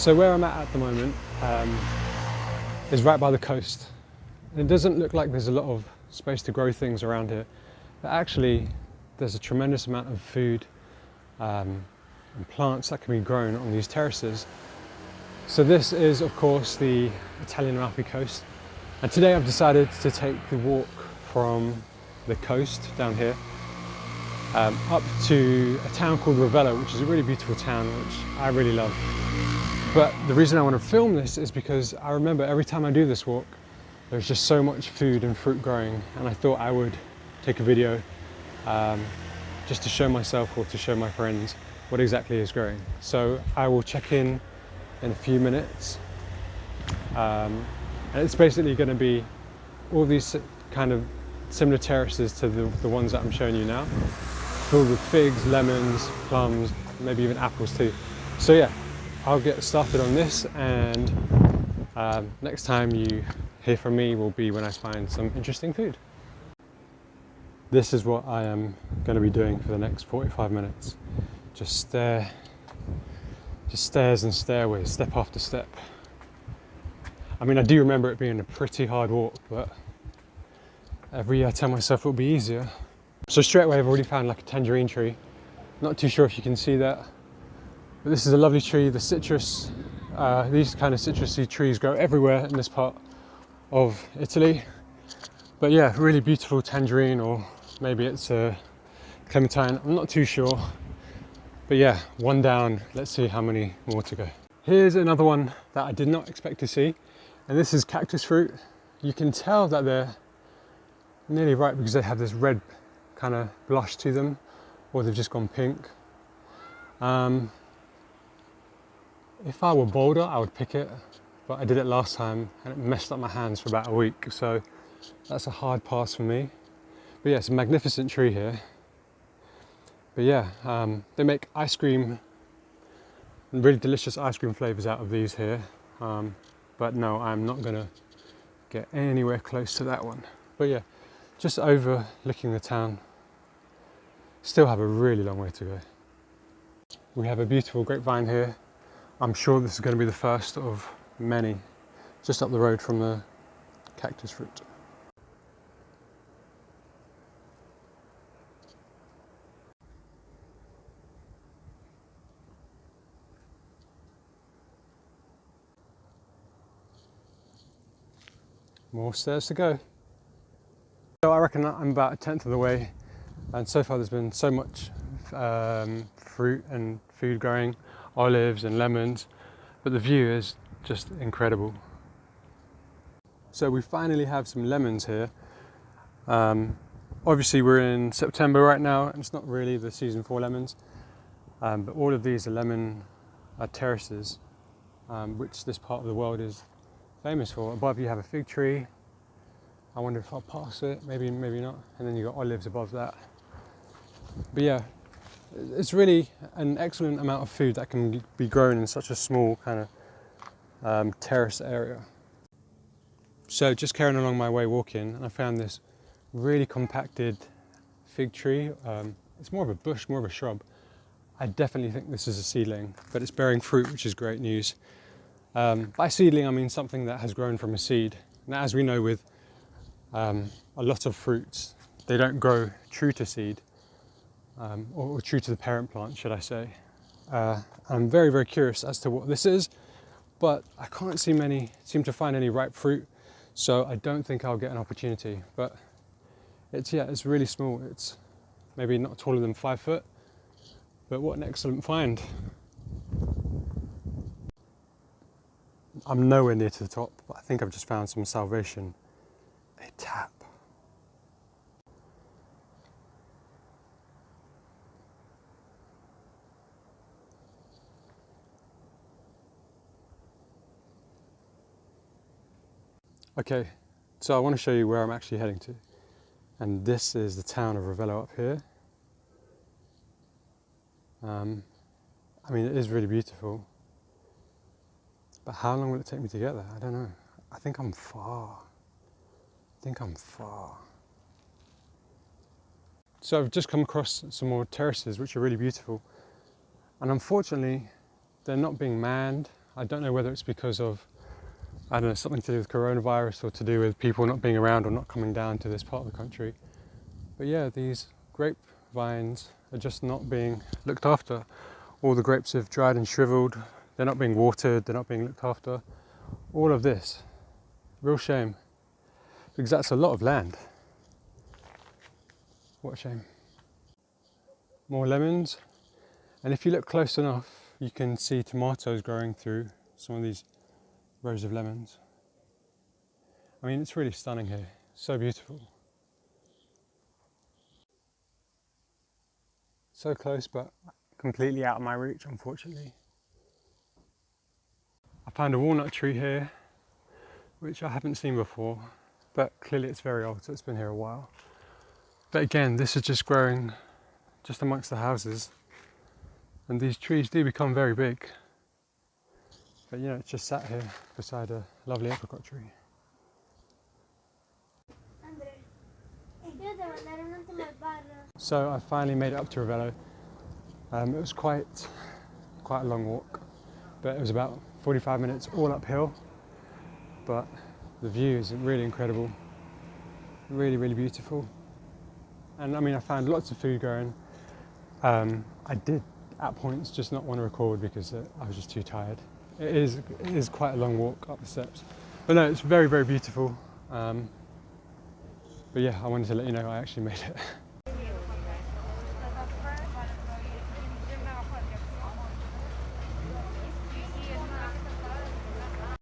So where I'm at the moment is right by the coast. And it doesn't look like there's a lot of space to grow things around here, but actually there's a tremendous amount of food and plants that can be grown on these terraces. So this is of course the Italian Amalfi Coast, and today I've decided to take the walk from the coast down here up to a town called Ravello, which is a really beautiful town which I really love. But the reason I want to film this is because I remember every time I do this walk there's just so much food and fruit growing, and I thought I would take a video just to show myself or to show my friends what exactly is growing. So I will check in a few minutes, and it's basically going to be all these kind of similar terraces to the ones that I'm showing you now, filled with figs, lemons, plums, maybe even apples too. So yeah, I'll get started on this, and next time you hear from me will be when I find some interesting food. This is what I am going to be doing for the next 45 minutes. Just stairs and stairways, step after step. I mean, I do remember it being a pretty hard walk, but every year I tell myself it'll be easier. So straight away I've already found like a tangerine tree. Not too sure if you can see that, but this is a lovely tree. The citrus, these kind of citrusy trees grow everywhere in this part of Italy. But yeah, really beautiful tangerine, or maybe it's a clementine, I'm not too sure. But yeah, one down, let's see how many more to go. Here's another one that I did not expect to see, and this is cactus fruit. You can tell that they're nearly ripe because they have this red kind of blush to them, or they've just gone pink. If I were bolder, I would pick it, but I did it last time and it messed up my hands for about a week, so that's a hard pass for me. But yeah, it's a magnificent tree here. But yeah, they make ice cream and really delicious ice cream flavors out of these here. But no, I'm not gonna get anywhere close to that one. But yeah, just overlooking the town. Still have a really long way to go. We have a beautiful grapevine here. I'm sure this is going to be the first of many, just up the road from the cactus fruit. More stairs to go. So I reckon I'm about a tenth of the way, and so far there's been so much fruit and food growing, olives and lemons, but the view is just incredible. So we finally have some lemons here. Obviously we're in September right now and it's not really the season for lemons, but all of these are lemon terraces, which this part of the world is famous for. Above you have a fig tree. I wonder if I'll pass it, maybe not. And then you've got olives above that. But yeah, it's really an excellent amount of food that can be grown in such a small kind of terrace area. So just carrying along my way walking, and I found this really compacted fig tree. It's more of a bush, more of a shrub. I definitely think this is a seedling, but it's bearing fruit, which is great news. By seedling I mean something that has grown from a seed. Now, as we know with a lot of fruits, they don't grow true to seed, or true to the parent plant, should I say. I'm very, very curious as to what this is, but I can't seem to find any ripe fruit, so I don't think I'll get an opportunity. But it's really small. It's maybe not taller than 5 foot, but what an excellent find. I'm nowhere near to the top, but I think I've just found some salvation. A tap. Okay, so I want to show you where I'm actually heading to. And this is the town of Ravello up here. I mean, it is really beautiful. But how long will it take me to get there? I don't know. I think I'm far. So I've just come across some more terraces which are really beautiful. And unfortunately, they're not being manned. I don't know whether it's because of, I don't know, something to do with coronavirus or to do with people not being around or not coming down to this part of the country. But yeah, these grapevines are just not being looked after. All the grapes have dried and shriveled. They're not being watered, they're not being looked after. All of this, real shame, because that's a lot of land. What a shame. More lemons, and if you look close enough, you can see tomatoes growing through some of these rows of lemons. I mean, it's really stunning here, so beautiful. So close, but completely out of my reach, unfortunately. I found a walnut tree here, which I haven't seen before, but clearly it's very old, so it's been here a while. But again, this is just growing just amongst the houses, and these trees do become very big. But you know, it's just sat here beside a lovely apricot tree. So I finally made it up to Ravello. It was quite a long walk, but it was about 45 minutes all uphill. But the view is really incredible, really, really beautiful. And I mean, I found lots of food growing. I did at points just not want to record because I was just too tired. It is quite a long walk up the steps, but no, it's very, very beautiful. But yeah, I wanted to let you know I actually made it.